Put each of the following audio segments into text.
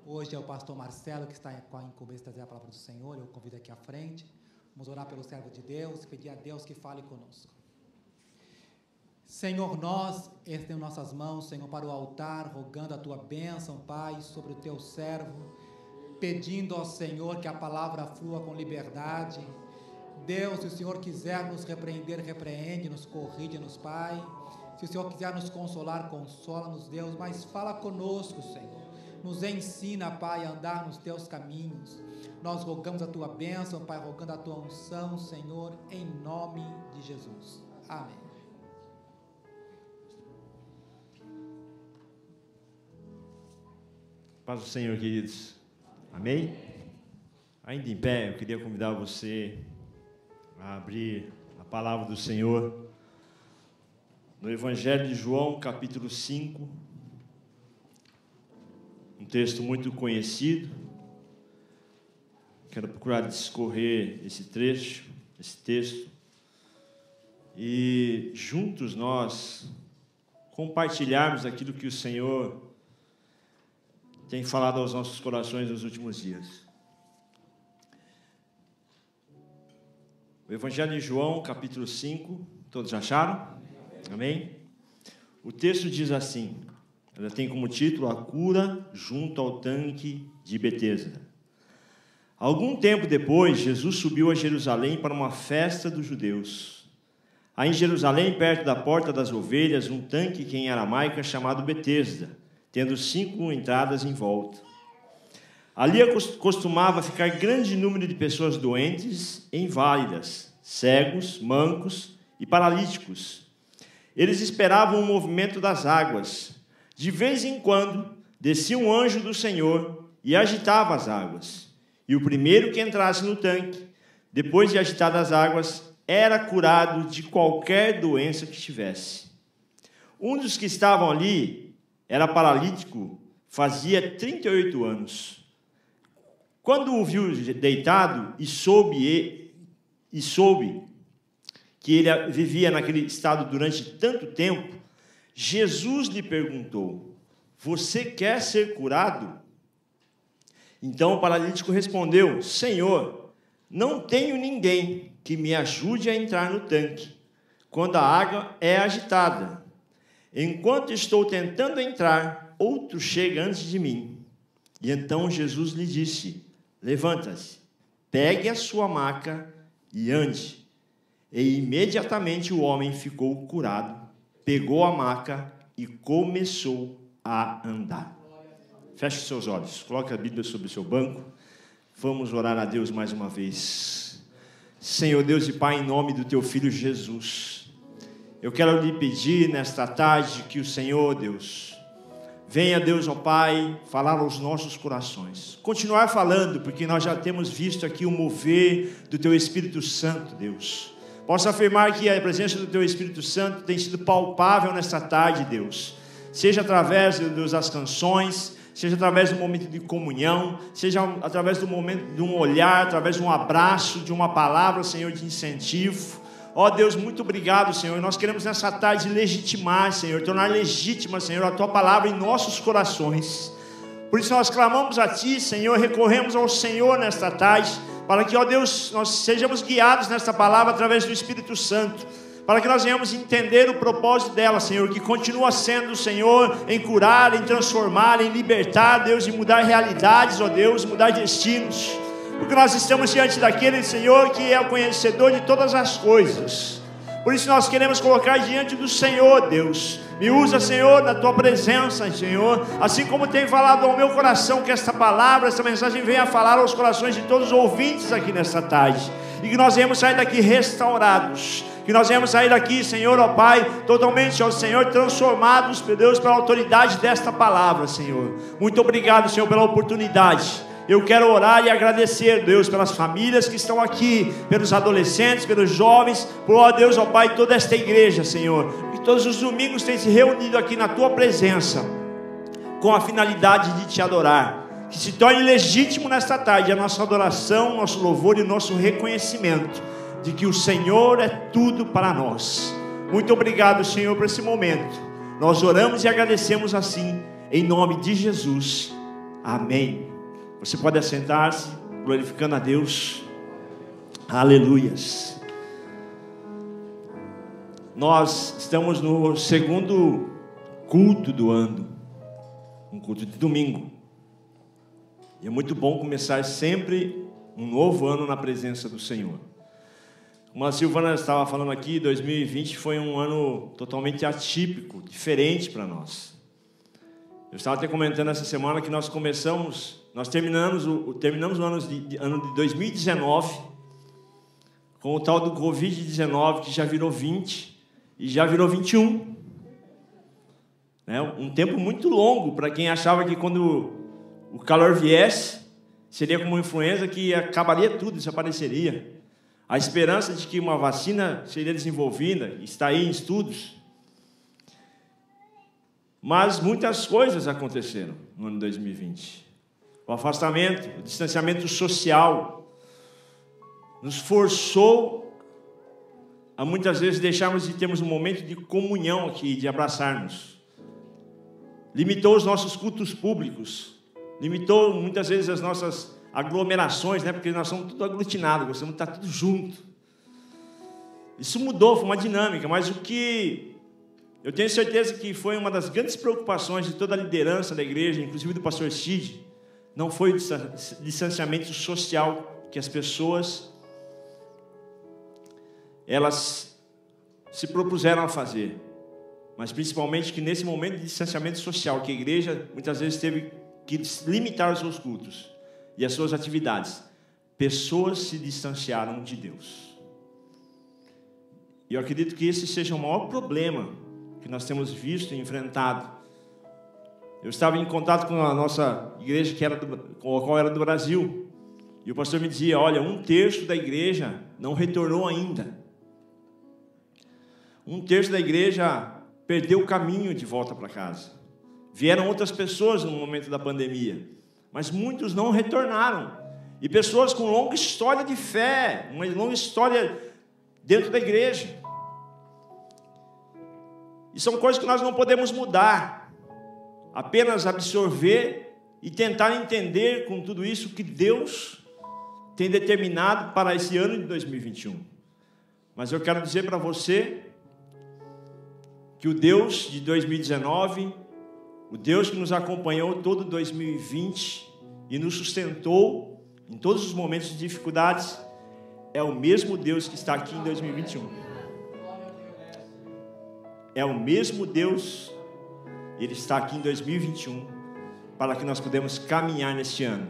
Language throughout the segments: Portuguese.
Hoje é o pastor Marcelo que está com a incumbência de trazer a palavra do Senhor. Eu convido aqui à frente. Vamos orar pelo servo de Deus, pedir a Deus que fale conosco. Senhor, nós estendemos nossas mãos, Senhor, para o altar, rogando a Tua bênção, Pai, sobre o Teu servo, pedindo ao Senhor que a palavra flua com liberdade. Deus, se o Senhor quiser nos repreender, repreende, nos corrige-nos, Pai. Se o Senhor quiser nos consolar, consola-nos, Deus, mas fala conosco, Senhor. Nos ensina, Pai, a andar nos Teus caminhos. Nós rogamos a Tua bênção, Pai, rogando a Tua unção, Senhor, em nome de Jesus. Amém. Paz do Senhor, queridos. Amém? Ainda em pé, eu queria convidar você a abrir a palavra do Senhor no Evangelho de João, capítulo 5, um texto muito conhecido. Quero procurar discorrer esse trecho, esse texto, e juntos nós compartilharmos aquilo que o Senhor tem falado aos nossos corações nos últimos dias. O Evangelho de João, capítulo 5, todos acharam? Amém? O texto diz assim, ela tem como título: A cura junto ao tanque de Betesda. Algum tempo depois, Jesus subiu a Jerusalém para uma festa dos judeus. Há em Jerusalém, perto da Porta das Ovelhas, um tanque que em aramaico é chamado Betesda, tendo 5 entradas em volta. Ali costumava ficar grande número de pessoas doentes e inválidas, cegos, mancos e paralíticos. Eles esperavam o movimento das águas. De vez em quando, descia um anjo do Senhor e agitava as águas. E o primeiro que entrasse no tanque, depois de agitadas as águas, era curado de qualquer doença que tivesse. Um dos que estavam ali era paralítico, fazia 38 anos. Quando o viu deitado e soube que ele vivia naquele estado durante tanto tempo, Jesus lhe perguntou: você quer ser curado? Então o paralítico respondeu: Senhor, não tenho ninguém que me ajude a entrar no tanque quando a água é agitada. Enquanto estou tentando entrar, outro chega antes de mim. E então Jesus lhe disse: levanta-se, pegue a sua maca e ande. E imediatamente o homem ficou curado, pegou a maca e começou a andar. Feche os seus olhos, coloque a Bíblia sobre o seu banco. Vamos orar a Deus mais uma vez. Senhor Deus e Pai, em nome do Teu Filho Jesus, eu quero lhe pedir nesta tarde que o Senhor, Deus, venha, Deus, ó Pai, falar aos nossos corações. Continuar falando, porque nós já temos visto aqui o mover do Teu Espírito Santo, Deus. Posso afirmar que a presença do Teu Espírito Santo tem sido palpável nesta tarde, Deus. Seja através, Deus, das canções, seja através do momento de comunhão, seja através do momento de um olhar, através de um abraço, de uma palavra, Senhor, de incentivo. Ó Deus, muito obrigado, Senhor. Nós queremos nessa tarde legitimar, Senhor, tornar legítima, Senhor, a Tua palavra em nossos corações. Por isso nós clamamos a Ti, Senhor, recorremos ao Senhor nesta tarde, para que, ó Deus, nós sejamos guiados nesta palavra através do Espírito Santo, para que nós venhamos entender o propósito dela, Senhor, que continua sendo, Senhor, em curar, em transformar, em libertar, Deus, em mudar realidades, ó Deus, mudar destinos. Porque nós estamos diante daquele, Senhor, que é o conhecedor de todas as coisas. Por isso nós queremos colocar diante do Senhor, Deus. Me usa, Senhor, na Tua presença, Senhor. Assim como tem falado ao meu coração, que esta palavra, esta mensagem venha falar aos corações de todos os ouvintes aqui nesta tarde. E que nós venhamos sair daqui restaurados. Que nós venhamos sair daqui, Senhor, ó Pai, totalmente, ó Senhor, transformados, meu Deus, pela autoridade desta palavra, Senhor. Muito obrigado, Senhor, pela oportunidade. Eu quero orar e agradecer, Deus, pelas famílias que estão aqui, pelos adolescentes, pelos jovens, por, ó Deus, ó Pai, toda esta igreja, Senhor, que todos os domingos tem se reunido aqui na Tua presença, com a finalidade de Te adorar. Que se torne legítimo nesta tarde a nossa adoração, nosso louvor e nosso reconhecimento de que o Senhor é tudo para nós. Muito obrigado, Senhor, por esse momento. Nós oramos e agradecemos assim, em nome de Jesus. Amém. Você pode assentar-se, glorificando a Deus. Aleluias. Nós estamos no segundo culto do ano, um culto de domingo. E é muito bom começar sempre um novo ano na presença do Senhor. Como a Silvana estava falando aqui, 2020 foi um ano totalmente atípico, diferente para nós. Eu estava até comentando essa semana que nós terminamos o ano de 2019 com o tal do Covid-19, que já virou 20 e já virou 21. Um tempo muito longo para quem achava que quando o calor viesse, seria como uma influenza que acabaria tudo, desapareceria. A esperança de que uma vacina seria desenvolvida, está aí em estudos. Mas muitas coisas aconteceram no ano de 2020. O afastamento, o distanciamento social, nos forçou a muitas vezes deixarmos de termos um momento de comunhão aqui, de abraçarmos. Limitou os nossos cultos públicos, limitou muitas vezes as nossas aglomerações, porque nós somos tudo aglutinados, gostamos de estar tudo junto. Isso mudou, foi uma dinâmica, mas o que eu tenho certeza que foi uma das grandes preocupações de toda a liderança da igreja, inclusive do pastor Cid, não foi o distanciamento social que as pessoas elas se propuseram a fazer, mas principalmente que nesse momento de distanciamento social, que a igreja muitas vezes teve que limitar os seus cultos e as suas atividades, pessoas se distanciaram de Deus. E eu acredito que esse seja o maior problema que nós temos visto e enfrentado. Eu estava em contato com a nossa igreja, com a qual era do Brasil, e o pastor me dizia, olha, 1/3 da igreja não retornou ainda. 1/3 da igreja perdeu o caminho de volta para casa. Vieram outras pessoas no momento da pandemia, mas muitos não retornaram. E pessoas com longa história de fé, uma longa história dentro da igreja. E são coisas que nós não podemos mudar, apenas absorver e tentar entender com tudo isso que Deus tem determinado para esse ano de 2021. Mas eu quero dizer para você que o Deus de 2019, o Deus que nos acompanhou todo 2020 e nos sustentou em todos os momentos de dificuldades, é o mesmo Deus que está aqui em 2021. É o mesmo Deus, Ele está aqui em 2021, para que nós podemos caminhar neste ano.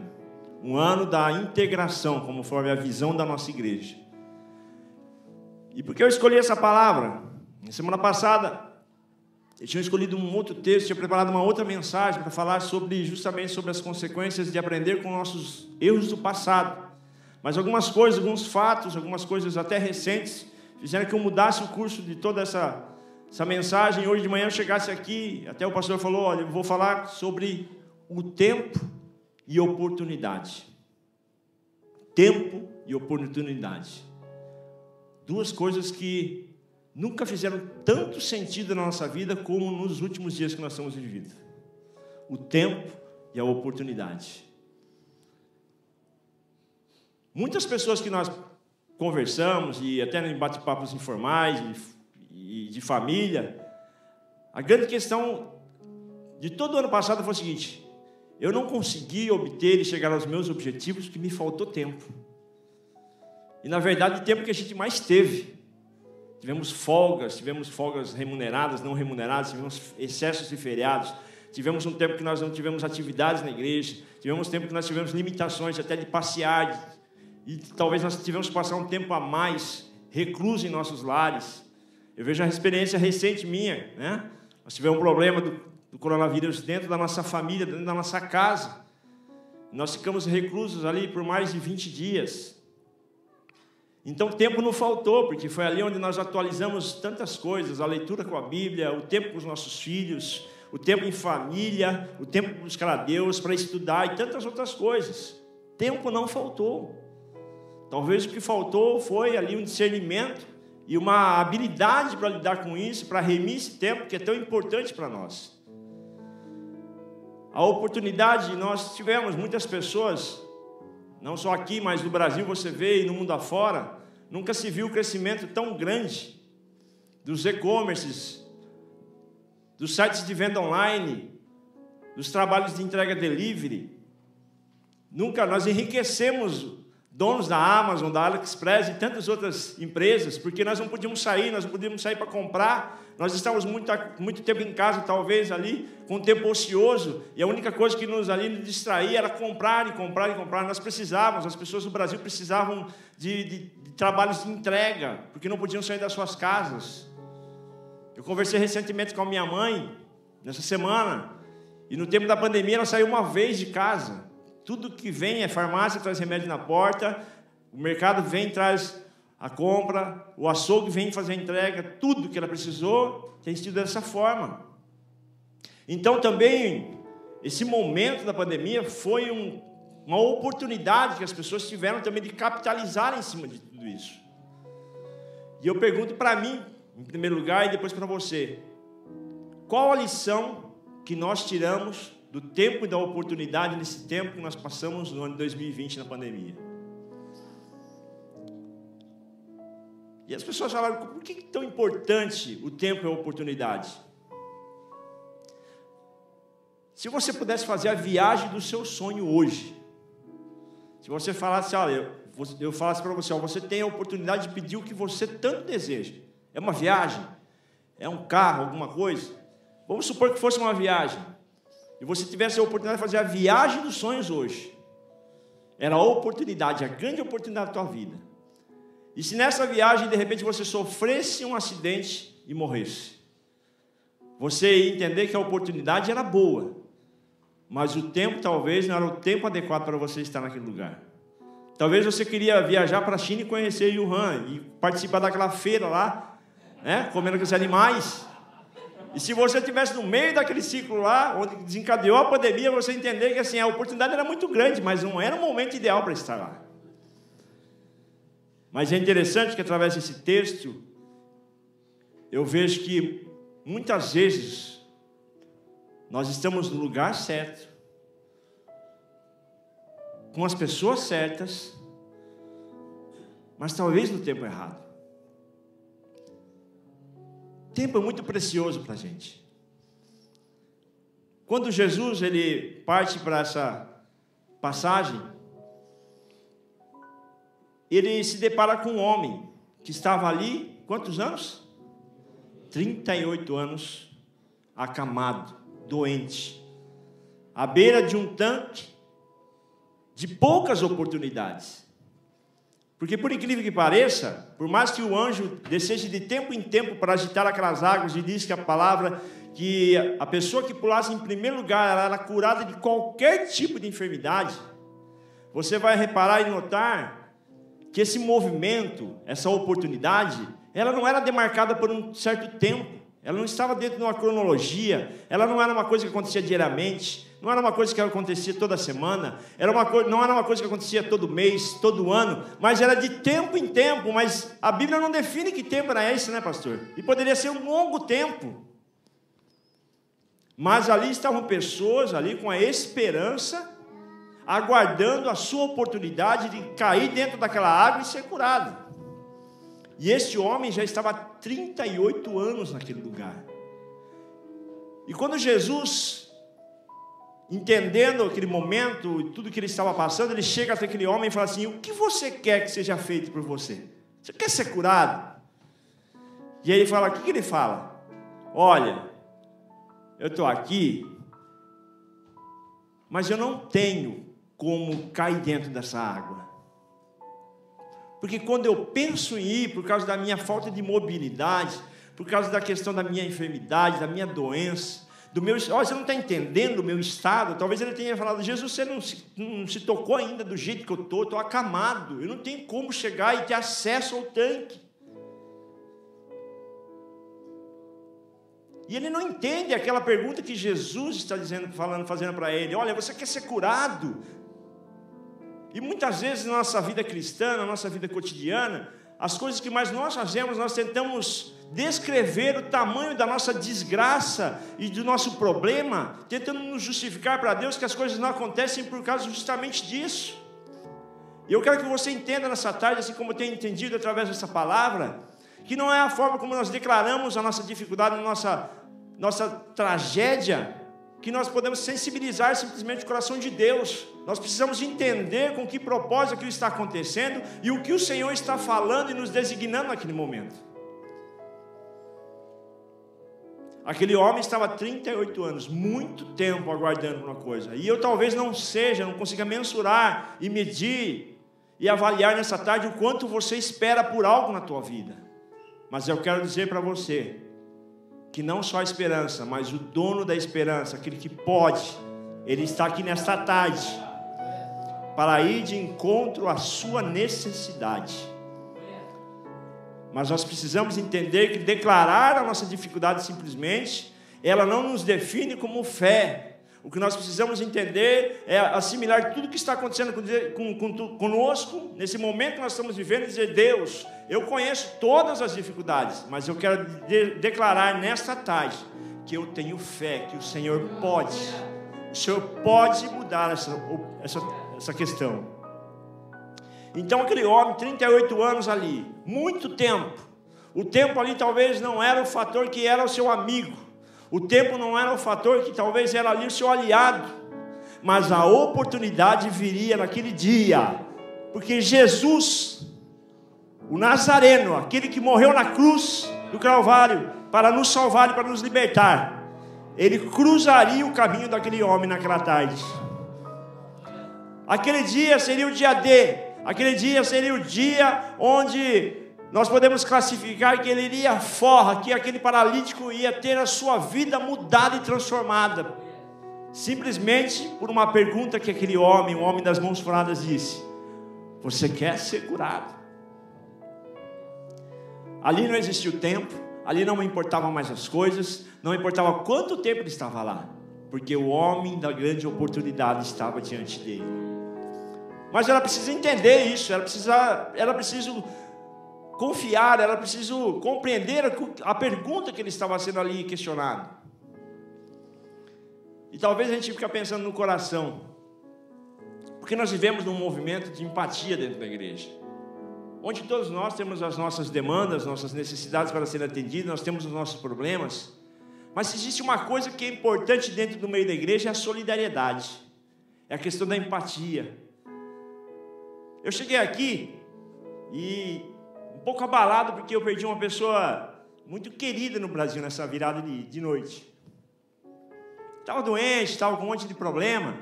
Um ano da integração, conforme a visão da nossa igreja. E por que eu escolhi essa palavra? Na semana passada, eu tinha escolhido um outro texto, tinha preparado uma outra mensagem para falar justamente sobre as consequências de aprender com nossos erros do passado. Mas algumas coisas, alguns fatos, algumas coisas até recentes, fizeram que eu mudasse o curso de toda essa mensagem. Hoje de manhã eu chegasse aqui, até o pastor falou, olha, eu vou falar sobre o tempo e oportunidade. Tempo e oportunidade. Duas coisas que nunca fizeram tanto sentido na nossa vida como nos últimos dias que nós estamos vivendo. O tempo e a oportunidade. Muitas pessoas que nós conversamos, e até em bate-papos informais e de família, a grande questão de todo o ano passado foi o seguinte: eu não consegui obter e chegar aos meus objetivos porque me faltou tempo. E na verdade o tempo que a gente mais teve. Tivemos folgas remuneradas, não remuneradas, tivemos excessos de feriados, tivemos um tempo que nós não tivemos atividades na igreja, tivemos um tempo que nós tivemos limitações até de passear, e talvez nós tivemos que passar um tempo a mais recluso em nossos lares. Eu vejo a experiência recente minha, Nós tivemos um problema do coronavírus dentro da nossa família, dentro da nossa casa. Nós ficamos reclusos ali por mais de 20 dias. Então, tempo não faltou, porque foi ali onde nós atualizamos tantas coisas, a leitura com a Bíblia, o tempo com os nossos filhos, o tempo em família, o tempo para buscar a Deus, para estudar e tantas outras coisas. Tempo não faltou. Talvez o que faltou foi ali um discernimento e uma habilidade para lidar com isso, para remir esse tempo que é tão importante para nós. a oportunidade, nós tivemos muitas pessoas, não só aqui, mas no Brasil você vê e no mundo afora, nunca se viu um crescimento tão grande dos e-commerces, dos sites de venda online, dos trabalhos de entrega delivery. Nunca nós enriquecemos donos da Amazon, da AliExpress e tantas outras empresas, porque nós não podíamos sair para comprar, nós estávamos muito tempo em casa, talvez ali, com um tempo ocioso, e a única coisa que nos distraía era comprar e comprar e comprar. Nós precisávamos, as pessoas do Brasil precisavam de trabalhos de entrega, porque não podiam sair das suas casas. Eu conversei recentemente com a minha mãe, nessa semana, e no tempo da pandemia ela saiu uma vez de casa. Tudo que vem é farmácia, traz remédio na porta, o mercado vem, traz a compra, o açougue vem fazer a entrega, tudo que ela precisou tem sido dessa forma. Então também, esse momento da pandemia foi uma oportunidade que as pessoas tiveram também de capitalizar em cima de tudo isso. E eu pergunto para mim, em primeiro lugar, e depois para você, qual a lição que nós tiramos do tempo e da oportunidade nesse tempo que nós passamos no ano de 2020 na pandemia? E as pessoas falaram, por que é tão importante o tempo e a oportunidade? Se você pudesse fazer a viagem do seu sonho hoje, se você falasse, olha, eu falasse para você, você tem a oportunidade de pedir o que você tanto deseja. É uma viagem? É um carro, alguma coisa? Vamos supor que fosse uma viagem. E você tivesse a oportunidade de fazer a viagem dos sonhos hoje. Era a oportunidade, a grande oportunidade da tua vida. E se nessa viagem, de repente, você sofresse um acidente e morresse, você ia entender que a oportunidade era boa, mas o tempo talvez não era o tempo adequado para você estar naquele lugar. Talvez você queria viajar para a China e conhecer Wuhan, e participar daquela feira lá, né, comendo aqueles animais. E se você estivesse no meio daquele ciclo lá, onde desencadeou a pandemia, você entender que assim, a oportunidade era muito grande, mas não era o momento ideal para estar lá. Mas é interessante que através desse texto, eu vejo que muitas vezes nós estamos no lugar certo, com as pessoas certas, mas talvez no tempo errado. Tempo é muito precioso para a gente. Quando Jesus ele parte para essa passagem, ele se depara com um homem que estava ali, quantos anos? 38 anos, acamado, doente, à beira de um tanque de poucas oportunidades. Porque, por incrível que pareça, por mais que o anjo descesse de tempo em tempo para agitar aquelas águas, e diz que a palavra, que a pessoa que pulasse em primeiro lugar, ela era curada de qualquer tipo de enfermidade, você vai reparar e notar que esse movimento, essa oportunidade, ela não era demarcada por um certo tempo, ela não estava dentro de uma cronologia, ela não era uma coisa que acontecia diariamente, não era uma coisa que acontecia toda semana, não era uma coisa que acontecia todo mês, todo ano, mas era de tempo em tempo. Mas a Bíblia não define que tempo era esse, né, pastor? E poderia ser um longo tempo. Mas ali estavam pessoas ali com a esperança, aguardando a sua oportunidade de cair dentro daquela água e ser curado. E este homem já estava há 38 anos naquele lugar. E quando Jesus, entendendo aquele momento e tudo que ele estava passando, ele chega até aquele homem e fala assim, o que você quer que seja feito por você? Você quer ser curado? E aí ele fala, o que ele fala? Olha, eu estou aqui, mas eu não tenho como cair dentro dessa água. Porque quando eu penso em ir, por causa da minha falta de mobilidade, por causa da questão da minha enfermidade, da minha doença, do meu, você não está entendendo o meu estado. Talvez ele tenha falado, Jesus, você não se tocou ainda do jeito que eu estou acamado, eu não tenho como chegar e ter acesso ao tanque. E ele não entende aquela pergunta que Jesus está fazendo para ele, olha, você quer ser curado? E muitas vezes na nossa vida cristã, na nossa vida cotidiana, as coisas que mais nós fazemos, nós tentamos descrever o tamanho da nossa desgraça e do nosso problema, tentando nos justificar para Deus que as coisas não acontecem por causa justamente disso. E eu quero que você entenda nessa tarde, assim como eu tenho entendido através dessa palavra, que não é a forma como nós declaramos a nossa dificuldade, a nossa tragédia, que nós podemos sensibilizar simplesmente o coração de Deus. Nós precisamos entender com que propósito aquilo está acontecendo e o que o Senhor está falando e nos designando naquele momento. Aquele homem estava há 38 anos, muito tempo aguardando uma coisa. E eu talvez não consiga mensurar e medir e avaliar nessa tarde o quanto você espera por algo na tua vida. Mas eu quero dizer para você que não só a esperança, mas o dono da esperança, aquele que pode, ele está aqui nesta tarde para ir de encontro à sua necessidade. Mas nós precisamos entender que declarar a nossa dificuldade simplesmente, ela não nos define como fé. O que nós precisamos entender é assimilar tudo que está acontecendo conosco, nesse momento que nós estamos vivendo, e dizer: Deus, eu conheço todas as dificuldades, mas eu quero declarar nesta tarde que eu tenho fé, que o Senhor pode mudar essa questão. Então aquele homem, 38 anos ali, muito tempo. O tempo ali talvez não era o fator que era o seu amigo. O tempo não era o fator que talvez era ali o seu aliado. Mas a oportunidade viria naquele dia. Porque Jesus, o Nazareno, aquele que morreu na cruz do Calvário para nos salvar e para nos libertar, ele cruzaria o caminho daquele homem naquela tarde. Aquele dia seria o dia D. Aquele dia seria o dia onde nós podemos classificar que ele iria forra, que aquele paralítico ia ter a sua vida mudada e transformada, simplesmente por uma pergunta que aquele homem, o homem das mãos furadas, disse: você quer ser curado? Ali não existia o tempo, ali não importavam mais as coisas, não importava quanto tempo ele estava lá, porque o homem da grande oportunidade estava diante dele. Mas ela precisa entender isso, ela precisa confiar, ela precisa compreender a pergunta que ele estava sendo ali questionado. E talvez a gente fique pensando no coração, porque nós vivemos num movimento de empatia dentro da igreja, onde todos nós temos as nossas demandas, nossas necessidades para serem atendidas, nós temos os nossos problemas, mas se existe uma coisa que é importante dentro do meio da igreja, é a solidariedade, é a questão da empatia. Eu cheguei aqui e um pouco abalado porque eu perdi uma pessoa muito querida no Brasil nessa virada de noite. Estava doente, estava com um monte de problema.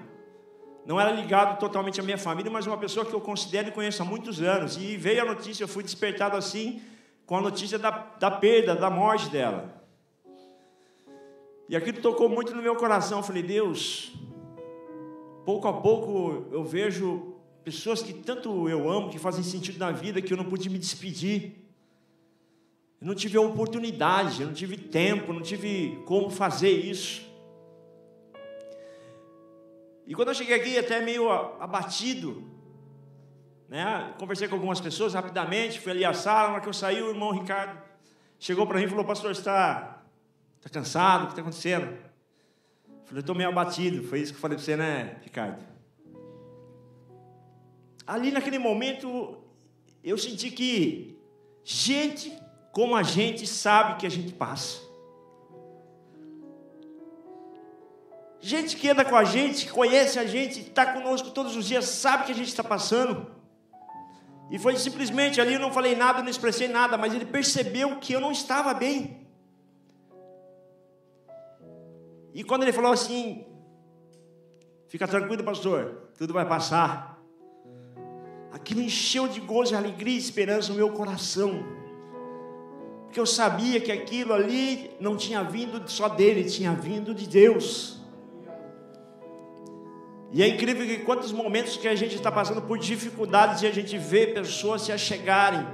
Não era ligado totalmente à minha família, mas uma pessoa que eu considero e conheço há muitos anos. E veio a notícia, eu fui despertado assim, com a notícia da perda, da morte dela. E aquilo tocou muito no meu coração. Eu falei: Deus, pouco a pouco eu vejo pessoas que tanto eu amo, que fazem sentido na vida, que eu não pude me despedir. Eu não tive a oportunidade, eu não tive tempo, não tive como fazer isso. E quando eu cheguei aqui, até meio abatido, né? Conversei com algumas pessoas rapidamente, fui ali à sala. Na hora que eu saí, o irmão Ricardo chegou para mim e falou: pastor, você está cansado? O que está acontecendo? Eu falei: eu estou meio abatido. Foi isso que eu falei para você, né, Ricardo? Ali naquele momento, eu senti que gente como a gente sabe que a gente passa. Gente que anda com a gente, que conhece a gente, está conosco todos os dias, sabe que a gente está passando. E foi simplesmente ali, eu não falei nada, não expressei nada, mas ele percebeu que eu não estava bem. E quando ele falou assim: fica tranquilo, pastor, tudo vai passar. Aquilo encheu de gozo, alegria e esperança o meu coração. Porque eu sabia que aquilo ali não tinha vindo só dele, tinha vindo de Deus. E é incrível que quantos momentos que a gente está passando por dificuldades e a gente vê pessoas se achegarem.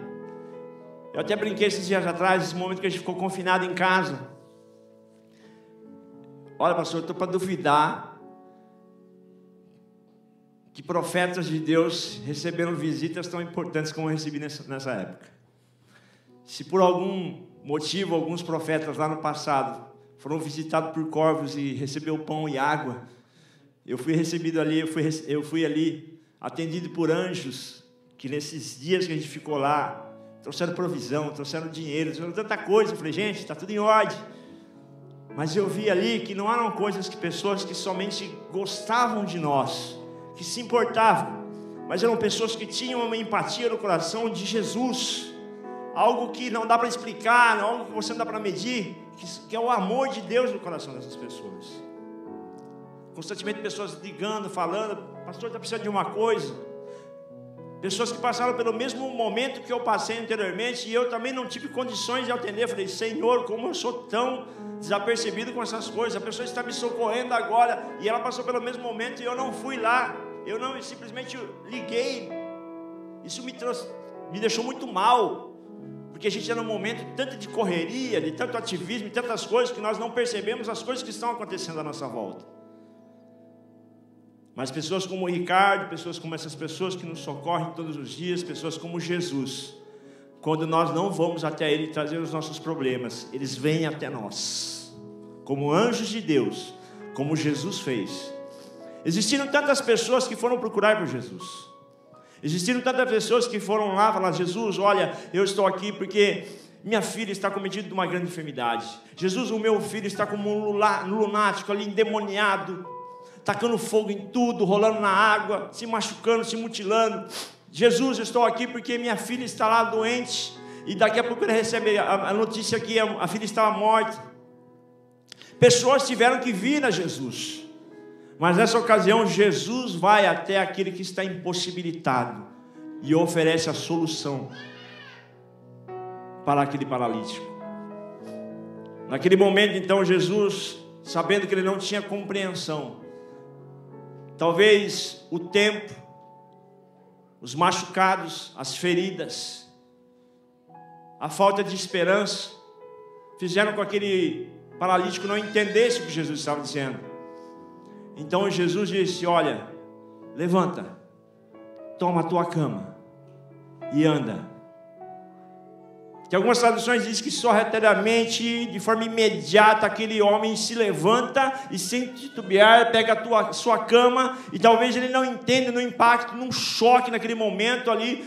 Eu até brinquei esses dias atrás, esse momento que a gente ficou confinado em casa. Olha, pastor, eu estou para duvidar que profetas de Deus receberam visitas tão importantes como eu recebi nessa época. se por algum motivo alguns profetas lá no passado foram visitados por corvos e recebeu pão e água, eu fui recebido ali, eu fui ali atendido por anjos, que nesses dias que a gente ficou lá, trouxeram provisão, trouxeram dinheiro, trouxeram tanta coisa. Eu falei, gente, está tudo em ordem. Mas eu vi ali que não eram coisas que pessoas que somente gostavam de nós, que se importavam, mas eram pessoas que tinham uma empatia no coração de Jesus, algo que não dá para explicar, algo que você não dá para medir, que é o amor de Deus no coração dessas pessoas. Constantemente pessoas ligando, falando, pastor, está precisando de uma coisa. Pessoas que passaram pelo mesmo momento que eu passei anteriormente, e eu também não tive condições de atender. Eu falei, Senhor, como eu sou tão desapercebido com essas coisas, a pessoa está me socorrendo agora, e ela passou pelo mesmo momento, e eu não fui lá, eu não simplesmente liguei. Isso me deixou muito mal, porque a gente era num momento tanto de correria, de tanto ativismo, de tantas coisas, que nós não percebemos as coisas que estão acontecendo à nossa volta. Mas pessoas como o Ricardo, pessoas como essas pessoas que nos socorrem todos os dias, pessoas como Jesus, quando nós não vamos até Ele trazer os nossos problemas, eles vêm até nós, como anjos de Deus, como Jesus fez. Existiram tantas pessoas que foram procurar por Jesus. Existiram tantas pessoas que foram lá falar, Jesus, olha, eu estou aqui porque minha filha está cometida de uma grande enfermidade. Jesus, o meu filho está como um lunático ali, endemoniado, tacando fogo em tudo, rolando na água, se machucando, se mutilando. Jesus, eu estou aqui porque minha filha está lá doente, e daqui a pouco ele recebe a notícia que a filha estava morta. Pessoas tiveram que vir a Jesus, mas nessa ocasião Jesus vai até aquele que está impossibilitado e oferece a solução para aquele paralítico. Naquele momento então Jesus, sabendo que ele não tinha compreensão, talvez o tempo, os machucados, as feridas, a falta de esperança, fizeram com que aquele paralítico não entendesse o que Jesus estava dizendo. Então Jesus disse, olha, levanta, toma a tua cama e anda. Tem algumas traduções dizem que sorrateiramente, de forma imediata, aquele homem se levanta e, sem titubear, pega a sua cama, e talvez ele não entenda no impacto, num choque naquele momento ali,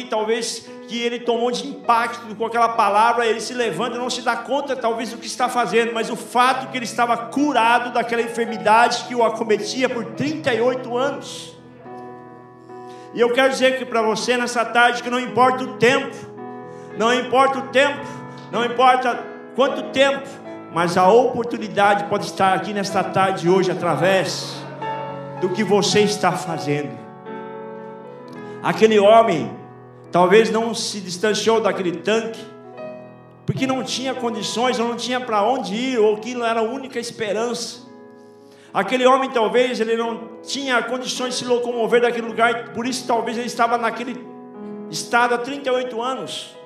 talvez que ele tomou de impacto com aquela palavra, ele se levanta e não se dá conta talvez do que está fazendo, mas o fato que ele estava curado daquela enfermidade que o acometia por 38 anos. E eu quero dizer que para você nessa tarde, que não importa o tempo, não importa quanto tempo, mas a oportunidade pode estar aqui nesta tarde hoje, através do que você está fazendo. Aquele homem talvez não se distanciou daquele tanque, porque não tinha condições, ou não tinha para onde ir, ou aquilo era a única esperança. Aquele homem talvez ele não tinha condições de se locomover daquele lugar, por isso talvez ele estava naquele estado há 38 anos.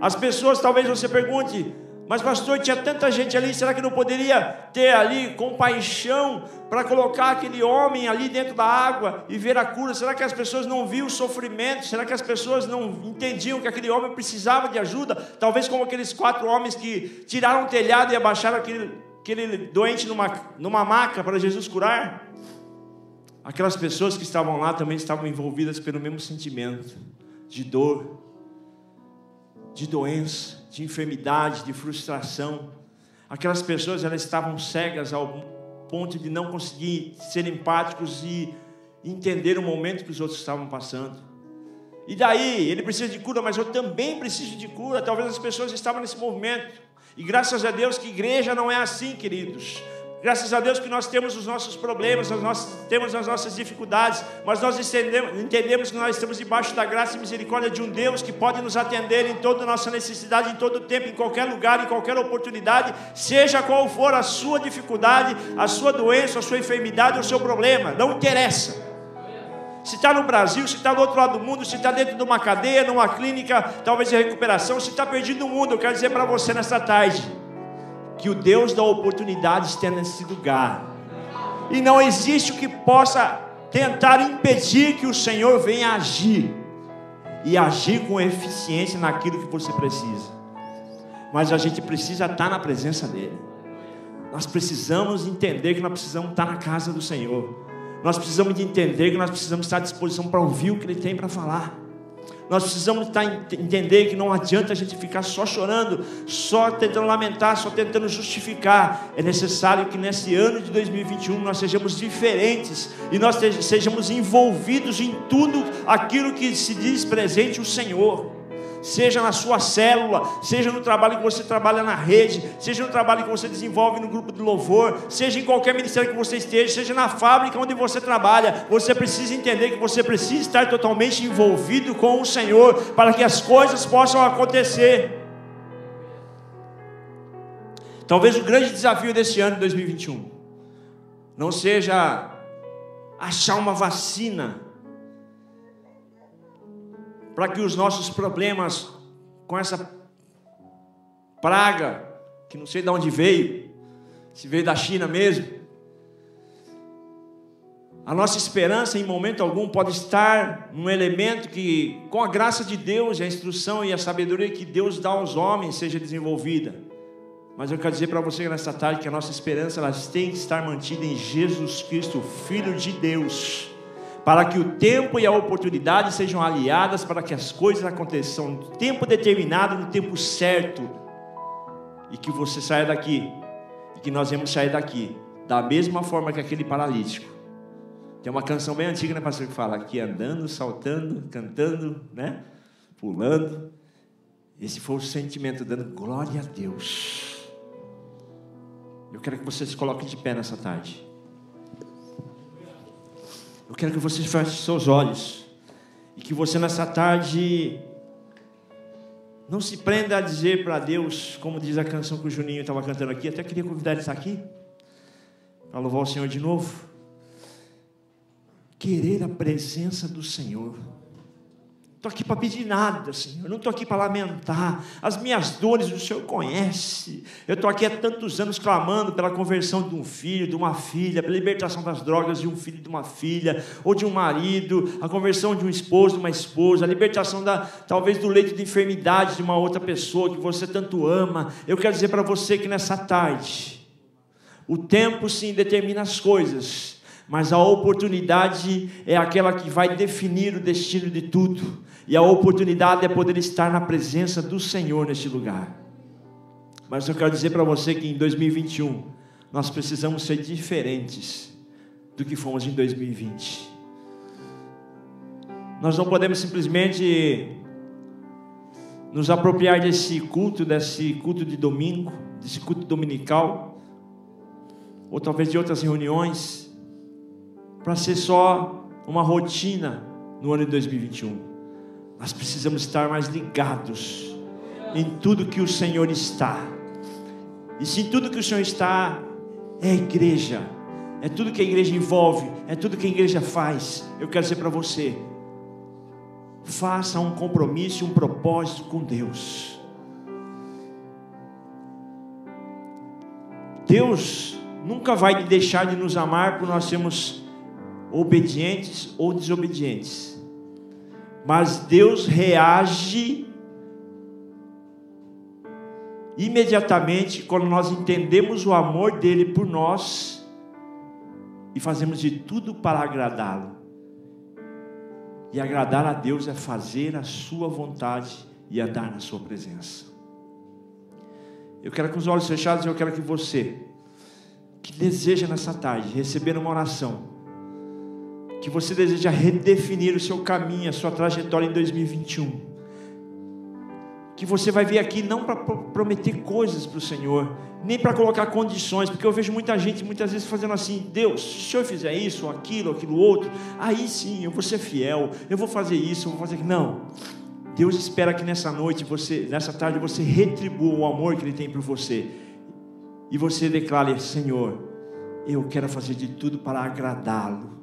As pessoas, talvez você pergunte, mas pastor, tinha tanta gente ali, será que não poderia ter ali compaixão para colocar aquele homem ali dentro da água e ver a cura? Será que as pessoas não viam o sofrimento? Será que as pessoas não entendiam que aquele homem precisava de ajuda? Talvez como aqueles 4 homens que tiraram o telhado e abaixaram aquele doente numa maca para Jesus curar. Aquelas pessoas que estavam lá também estavam envolvidas pelo mesmo sentimento de dor, de doença, de enfermidade, de frustração. Aquelas pessoas, elas estavam cegas ao ponto de não conseguir ser empáticos e entender o momento que os outros estavam passando. E daí, ele precisa de cura, mas eu também preciso de cura. Talvez as pessoas estavam nesse movimento. E graças a Deus que igreja não é assim, queridos. Graças a Deus que nós temos os nossos problemas, nós temos as nossas dificuldades, mas nós entendemos que nós estamos debaixo da graça e misericórdia de um Deus que pode nos atender em toda a nossa necessidade, em todo tempo, em qualquer lugar, em qualquer oportunidade, seja qual for a sua dificuldade, a sua doença, a sua enfermidade, o seu problema, não interessa. Se está no Brasil, se está do outro lado do mundo, se está dentro de uma cadeia, numa clínica, talvez de recuperação, se está perdido no mundo, eu quero dizer para você nesta tarde, que o Deus da oportunidade está nesse lugar, e não existe o que possa tentar impedir que o Senhor venha agir. e agir com eficiência naquilo que você precisa. Mas a gente precisa estar na presença dele. Nós precisamos entender que nós precisamos estar na casa do Senhor. Nós precisamos de entender que nós precisamos estar à disposição para ouvir o que Ele tem para falar. Nós precisamos entender que não adianta a gente ficar só chorando, só tentando lamentar, só tentando justificar. É necessário que nesse ano de 2021 nós sejamos diferentes e nós sejamos envolvidos em tudo aquilo que se diz presente o Senhor. Seja na sua célula, seja no trabalho que você trabalha na rede, seja no trabalho que você desenvolve no grupo de louvor, seja em qualquer ministério que você esteja, seja na fábrica onde você trabalha, você precisa entender que você precisa estar totalmente envolvido com o Senhor, para que as coisas possam acontecer. Talvez o grande desafio desse ano de 2021 não seja achar uma vacina para que os nossos problemas com essa praga, que não sei de onde veio, se veio da China mesmo, a nossa esperança em momento algum pode estar num elemento que, com a graça de Deus, a instrução e a sabedoria que Deus dá aos homens seja desenvolvida. Mas eu quero dizer para você nessa tarde que a nossa esperança ela tem que estar mantida em Jesus Cristo, Filho de Deus, para que o tempo e a oportunidade sejam aliadas para que as coisas aconteçam no tempo determinado, no tempo certo, e que você saia daqui, e que nós vamos sair daqui da mesma forma que aquele paralítico. Tem uma canção bem antiga, né, pastor, que fala aqui andando, saltando, cantando, né, pulando. Esse foi o sentimento, dando glória a Deus. Eu quero que você se coloque de pé nessa tarde. Eu quero que você feche seus olhos e que você nessa tarde não se prenda a dizer para Deus, como diz a canção que o Juninho estava cantando aqui. Até queria convidar ele a estar aqui para louvar o Senhor de novo. Querer a presença do Senhor. Estou aqui para pedir nada, Senhor. Eu não estou aqui para lamentar. As minhas dores o Senhor conhece. Eu estou aqui há tantos anos clamando pela conversão de um filho, de uma filha, pela libertação das drogas de um filho, de uma filha, ou de um marido, a conversão de um esposo, de uma esposa, a libertação talvez do leito de enfermidade de uma outra pessoa que você tanto ama. Eu quero dizer para você que nessa tarde, o tempo sim determina as coisas, mas a oportunidade é aquela que vai definir o destino de tudo. E a oportunidade é poder estar na presença do Senhor neste lugar. Mas eu quero dizer para você que em 2021 nós precisamos ser diferentes do que fomos em 2020. Nós não podemos simplesmente nos apropriar desse culto de domingo, desse culto dominical, ou talvez de outras reuniões, para ser só uma rotina no ano de 2021. Nós precisamos estar mais ligados em tudo que o Senhor está. E se tudo que o Senhor está é a igreja, é tudo que a igreja envolve, é tudo que a igreja faz, eu quero dizer para você, faça um compromisso, um propósito com Deus. Deus nunca vai deixar de nos amar por nós sermos obedientes ou desobedientes. Mas Deus reage imediatamente quando nós entendemos o amor dele por nós e fazemos de tudo para agradá-lo. E agradar a Deus é fazer a sua vontade e andar na sua presença. Eu quero com os olhos fechados, eu quero que você, que deseja nessa tarde receber uma oração, que você deseja redefinir o seu caminho, a sua trajetória em 2021, que você vai vir aqui não para prometer coisas para o Senhor, nem para colocar condições, porque eu vejo muita gente muitas vezes fazendo assim: Deus, se o Senhor fizer isso, aquilo outro, aí sim eu vou ser fiel, eu vou fazer isso, eu vou fazer aquilo. Não, Deus espera que nessa noite, nessa tarde, você retribua o amor que Ele tem por você, e você declare: Senhor, eu quero fazer de tudo para agradá-lo,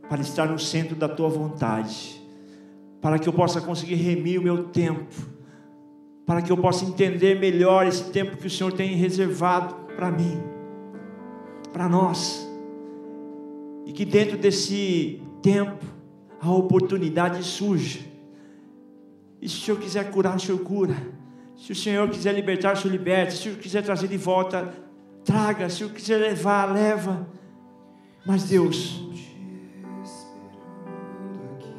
para estar no centro da tua vontade, para que eu possa conseguir remir o meu tempo, para que eu possa entender melhor esse tempo que o Senhor tem reservado para mim, para nós, e que dentro desse tempo a oportunidade surja E se o Senhor quiser curar, o Senhor cura. Se o Senhor quiser libertar, o Senhor liberta. Se o Senhor quiser trazer de volta, traga. Se o Senhor quiser levar, leva. Mas Deus,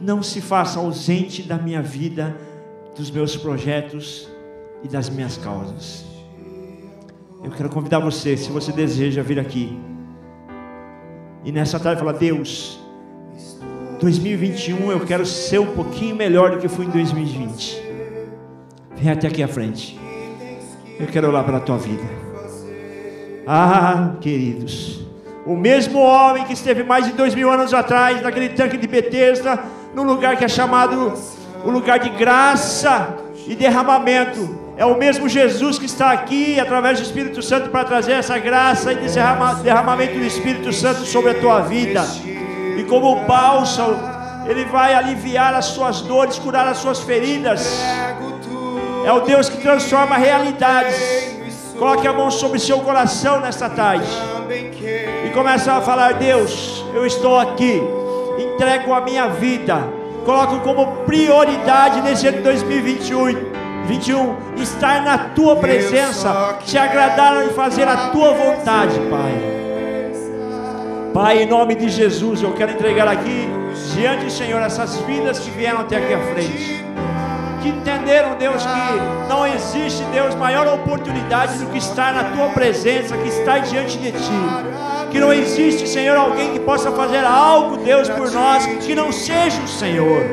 não se faça ausente da minha vida, dos meus projetos e das minhas causas. Eu quero convidar você, se você deseja vir aqui e nessa tarde falar: Deus, 2021 eu quero ser um pouquinho melhor do que fui em 2020. Vem até aqui à frente. Eu quero orar pela tua vida. Ah, queridos, o mesmo homem que esteve mais de 2000 anos atrás naquele tanque de Betesda, no lugar que é chamado o lugar de graça e derramamento, é o mesmo Jesus que está aqui através do Espírito Santo para trazer essa graça e derramamento do Espírito Santo sobre a tua vida. E como o bálsamo, Ele vai aliviar as suas dores, curar as suas feridas. É o Deus que transforma realidades. Coloque a mão sobre o seu coração nesta tarde e comece a falar: Deus, eu estou aqui, entrego a minha vida, coloco como prioridade nesse ano de 2021 estar na tua presença, te agradar e fazer a tua vontade, Pai. Pai, em nome de Jesus, eu quero entregar aqui diante do Senhor essas vidas que vieram até aqui à frente, que entenderam, Deus, que não existe, Deus, maior oportunidade do que estar na tua presença, que estar diante de ti. Que não existe, Senhor, alguém que possa fazer algo, Deus, por nós, que não seja o Senhor.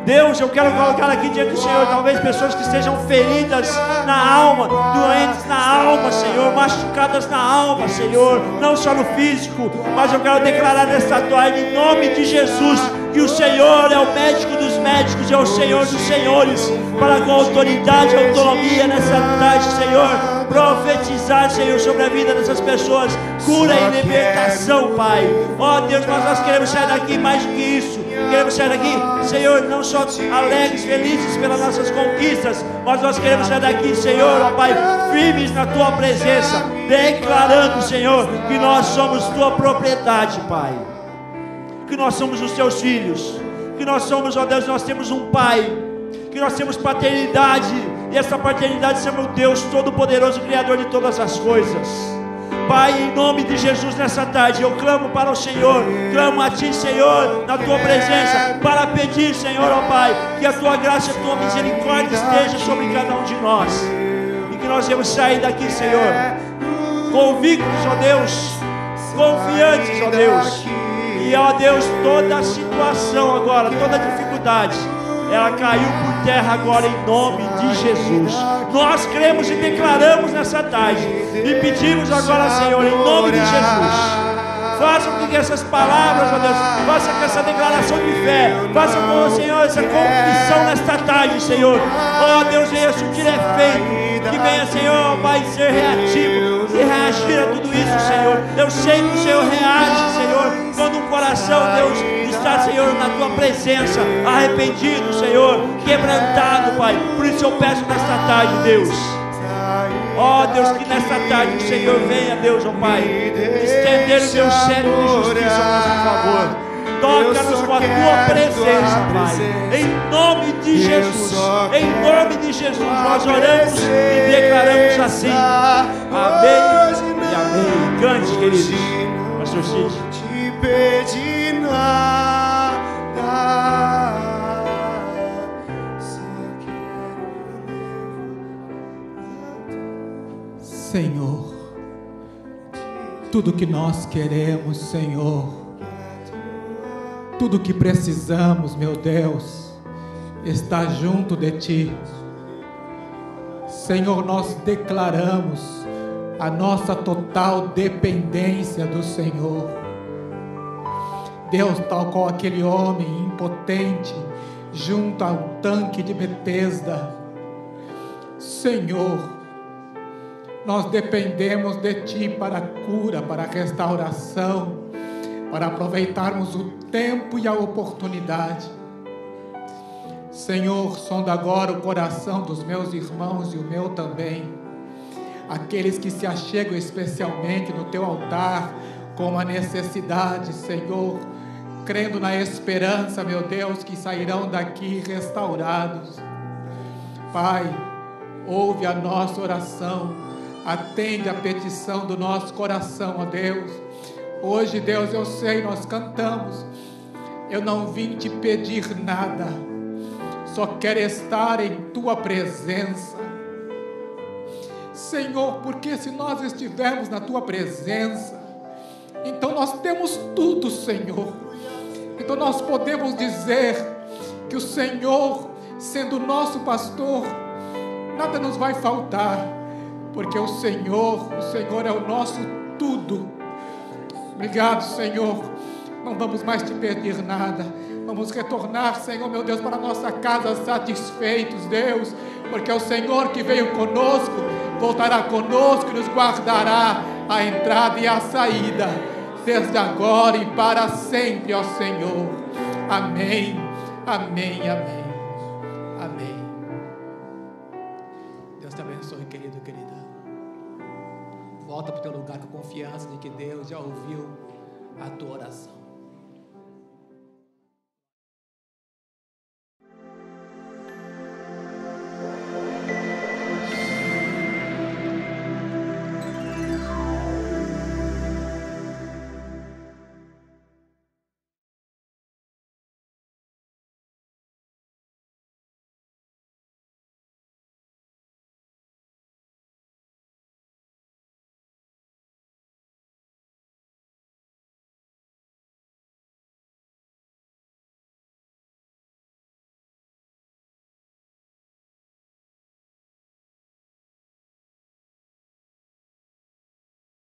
Deus, eu quero colocar aqui diante do Senhor, talvez pessoas que estejam feridas na alma, doentes na alma, Senhor, machucadas na alma, Senhor, não só no físico, mas eu quero declarar nesta tarde, em nome de Jesus, que o Senhor é o médico dos médicos, é o Senhor dos senhores, para com autoridade e autonomia nessa tarde, Senhor, profetizar, Senhor, sobre a vida dessas pessoas, cura e libertação, Pai. Ó Deus, nós queremos sair daqui mais do que isso. Queremos sair daqui, Senhor, não só alegres, felizes pelas nossas conquistas, mas nós queremos sair daqui, Senhor, ó Pai, firmes na tua presença, declarando, Senhor, que nós somos tua propriedade, Pai, que nós somos os teus filhos, que nós somos, ó Deus, nós temos um Pai, que nós temos paternidade, e essa paternidade é o Deus Todo-Poderoso, Criador de todas as coisas. Pai, em nome de Jesus, nessa tarde eu clamo para o Senhor, clamo a Ti, Senhor, na Tua presença, para pedir, Senhor, ó Pai, que a Tua graça e a Tua misericórdia esteja sobre cada um de nós, e que nós vamos sair daqui, Senhor, convictos, ó Deus, confiantes, ó Deus, e ó Deus, toda a situação agora, toda a dificuldade, ela caiu por terra agora em nome de Jesus. Nós cremos e declaramos nessa tarde e pedimos agora, Senhor, em nome de Jesus, faça com que essas palavras, ó Deus, faça com essa declaração de fé, faça com, Senhor, essa confissão nesta tarde, Senhor, ó Deus, venha surtir efeito, que venha, Senhor, Pai, ser reativo e reagir a tudo isso, Senhor. Eu sei que o Senhor reage, Senhor, quando um coração, Deus, está, Senhor, na Tua presença, arrependido, Senhor, quebrantado, Pai. Por isso eu peço nesta tarde, Deus, ó Deus, que nesta tarde o Senhor venha, Deus, ó Pai, estender o Teu cetro de justiça a nosso favor. Toca-nos com a Tua presença, Pai, em nome de Jesus, em nome de Jesus, nós oramos e declaramos assim, amém e amém. Cante, queridos, Pastor Cid. Te pedi nada, só Senhor, tudo que nós queremos, Senhor, tudo que precisamos, meu Deus, está junto de Ti. Senhor, nós declaramos a nossa total dependência do Senhor. Deus, tal qual aquele homem impotente junto ao tanque de Betesda, Senhor, nós dependemos de Ti para a cura, para a restauração, para aproveitarmos o tempo e a oportunidade. Senhor, sonda agora o coração dos meus irmãos e o meu também, aqueles que se achegam especialmente no Teu altar com uma necessidade, Senhor, crendo na esperança, meu Deus, que sairão daqui restaurados. Pai, ouve a nossa oração, atende a petição do nosso coração, ó Deus. Hoje, Deus, eu sei, nós cantamos, eu não vim te pedir nada, só quero estar em tua presença. Senhor, porque se nós estivermos na tua presença, então nós temos tudo, Senhor. Então nós podemos dizer que o Senhor, sendo nosso pastor, nada nos vai faltar, porque o Senhor é o nosso tudo. Obrigado, Senhor. Não vamos mais te pedir nada. Vamos retornar, Senhor, meu Deus, para a nossa casa satisfeitos, Deus, porque é o Senhor que veio conosco, voltará conosco e nos guardará a entrada e a saída, desde agora e para sempre, ó Senhor. Amém, amém, amém, amém. Deus te abençoe, querido, querida. Volta para o teu lugar com confiança de que Deus já ouviu a tua oração.